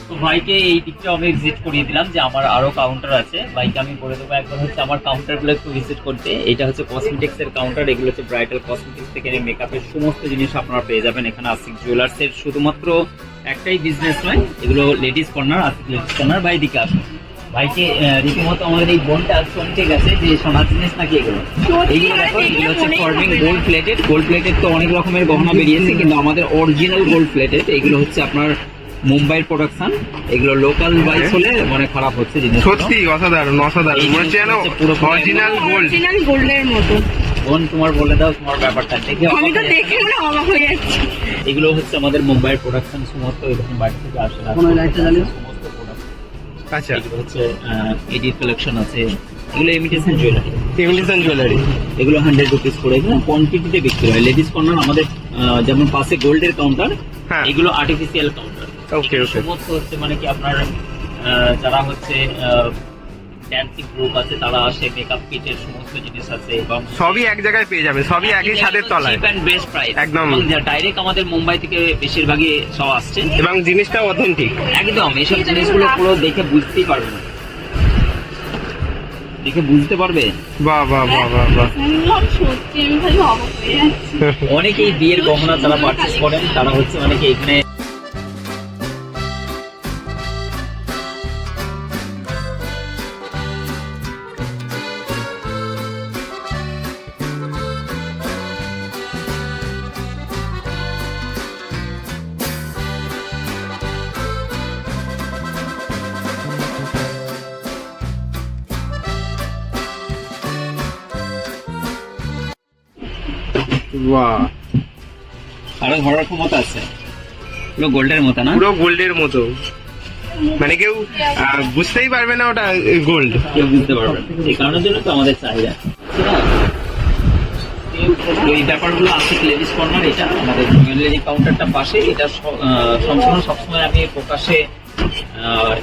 তো ভাইকে এই দিকটা আমি ভিজিট করিয়ে দিলাম যে আমার আরো কাউন্টার আছে, ভাইকে আমি বলে দেবো একবার হচ্ছে আমার কাউন্টারগুলো একটু ভিজিট করতে। এটা হচ্ছে কসমেটিক্স এর কাউন্টার, এগুলো হচ্ছে ব্রাইডাল কসমেটিক্স থেকে মেকআপের সমস্ত জিনিস আপনারা পেয়ে যাবেন এখানে। আসিক জুয়েলার্স এর শুধুমাত্র একটাই বিজনেস নয়, এগুলো ladies corner, Asik ladies corner. ভাই দিকে আসুন, ভাইকে রীতিমতো আমাদের এই বোনটা চমকে গেছে যে সোনার জিনিস নাকি এগুলো। এইগুলো দেখো, এগুলো হচ্ছে forming gold plated. Gold plated তো অনেক রকমের গহনা বেরিয়েছে, কিন্তু আমাদের অরিজিনাল গোল্ড প্লেটেড। এগুলো হচ্ছে আপনার মুম্বাইয়ের প্রোডাকশন, এগুলো লোকাল ওয়াইজ হলে মানে খারাপ হচ্ছে জিনিস। সত্যি অসাধারণ অসাধারণ, মনে যেন অরিজিনাল গোল্ড, অরিজিনাল গোল্ডের মতো। বোন তোমার বলে দাও তোমার ব্যাপারটা দেখে। আমি তো দেখে মানে অবাক হয়ে যাচ্ছি। এগুলো হচ্ছে আমাদের মুম্বাইয়ের প্রোডাকশন, সমস্ত এরকম বাড়ি থেকে আসে না সমস্ত প্রোডাক্ট। আচ্ছা, এগুলো হচ্ছে এডিট কালেকশন আছে, এগুলো ইমিটেশন জুয়েলারি। ইমিটেশন জুয়েলারি এগুলো 100 রুপিস করে, এগুলো কোয়ান্টিটিতে বিক্রি হয়। লেডিস কর্নার আমাদের যেমন পাশে গোল্ডের কাউন্টার, হ্যাঁ। এগুলো আর্টিফিশিয়াল কাউন্টার। ওকে ওকে, সমস্ত হচ্ছে মানে কি আপনার যারা হচ্ছে ড্যান্সিং গ্রুপ আছে তারা আসে, মেকআপ কিটের সমস্ত জিনিস আছে এবং সবই এক জায়গায় পেয়ে যাবে, সবই একই ছাদের তলায়, চিপ এন্ড বেস্ট প্রাইস একদম। ডাইরেক্ট আমাদের মুম্বাই থেকে বেশিরভাগই সব আসছে এবং জিনিসটা অথেন্টিক একদম। এইসব জিনিসগুলো পুরো দেখে বুঝতেই পারবে না, দেখে বুঝতে পারবে। বাহ বাহ বাহ বাহ বাহ। সত্যি আমি খালি অবাক হয়ে যাচ্ছি। অনেকেই বিয়ের গহনা যারা পারচেজ করেন তারা হচ্ছে অনেকে এখানে বাহ, আরো ধরার ক্ষমতা আছে। পুরো গোল্ডের মতো না? পুরো গোল্ডের মতো, মানে কেউ বুঝতেই পারবে না ওটা গোল্ড। কেউ বুঝতে পারবে না, এই কারণের জন্য তো আমাদের চাহিদা। এই ব্যাপারগুলো আছে লেডিস কর্নার, এটা আমাদের জুয়েলারি কাউন্টারটা পাশে। এটা সম্পূর্ণ সবসময় আমি প্রকাশে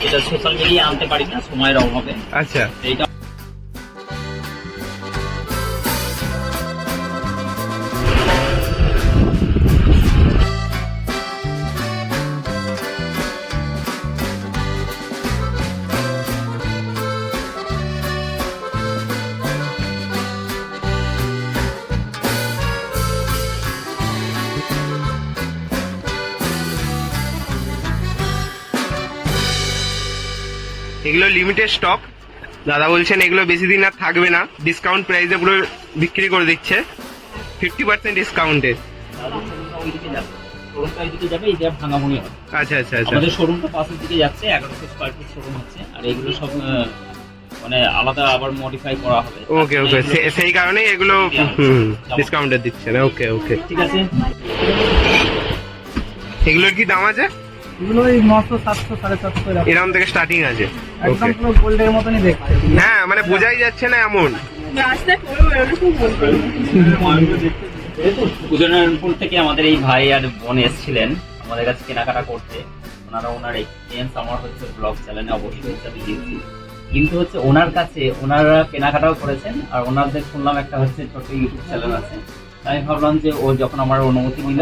এটা সোশ্যাল মিডিয়া আনতে পারি না সময়ের অভাবে। আচ্ছা, এইটা এগুলো লিমিটেড স্টক, দাদা বলছেন এগুলো বেশি দিন আর থাকবে না, ডিসকাউন্ট প্রাইসে পুরো বিক্রি করে দিচ্ছে 50% ডিসকাউন্টে। আচ্ছা আচ্ছা আচ্ছা, আমাদের শোরুমটা পাশের দিকে যাচ্ছে, 1100 স্কয়ার ফিট শোরুম হচ্ছে, আর এগুলো সব মানে আলাদা আবার মডিফাই করা হবে। ওকে ওকে, সেই কারণেই এগুলো ডিসকাউন্টে দিচ্ছে না। ওকে ওকে, ঠিক আছে। এগুলোর কি দাম আছে? এগুলো ওই 900, 700, 750 এরকম থেকে স্টার্টিং আছে। একদম ওকে, পুরো গোল্ডের মতনই দেখতে। হ্যাঁ মানে বোঝাই যাচ্ছে না এমন। রাস্তায় পড়ে বেরোলে খুব বলতে কুজনারপুর থেকে আমাদের এই ভাই আর বোন এসেছিলেন আমাদের কাছে কেনাকাটা করতে। ওনারা ওনার এক্সপিরিয়েন্স আমার হচ্ছে ব্লগ চ্যানেলে অবশ্যই হচ্ছে আমি দিয়েছি, কিন্তু হচ্ছে ওনার কাছে ওনারা কেনাকাটাও করেছেন, আর ওনাদের শুনলাম একটা হচ্ছে ছোট ইউটিউব চ্যানেল আছে। আমি ভাবলাম যে ও যখন আমার অনুমতি দিল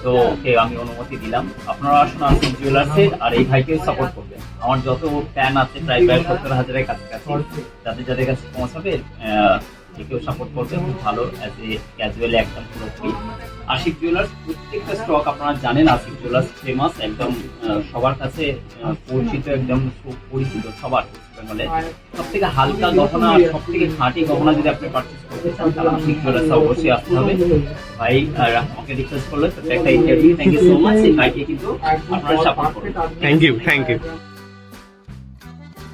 তো ওকে আমি অনুমতি দিলাম। আপনারা আসুন আসিক জুয়েলার্সের, আর এই ভাইকে সাপোর্ট করবেন। আমার যত ফ্যান আছে প্রায় 70,000-এর কাছাকাছি, যাদের যাদের কাছে পৌঁছাবে কেউ সাপোর্ট করবে, খুব ভালো অ্যাজ এ ক্যাজুয়ালি একদম পুরোপুরি। আশিক জুয়েলার্স প্রত্যেকটা স্টক আপনারা জানেন, আশিক জুয়েলার্স ফেমাস একদম, সবার কাছে পরিচিত, একদম পরিচিত সবার বেঙ্গলে। সব থেকে হালকা গহনা আর সব থেকে খাঁটি গহনা যদি আপনি পারচেস করতে চান তাহলে আশিক জুয়েলার্স অবশ্যই আসতে হবে। ভাই আর আমাকে রিকোয়েস্ট করলো একটা interview. Thank you so much. এই ভাইকে কিন্তু আপনারা সাপোর্ট করুন। Thank you.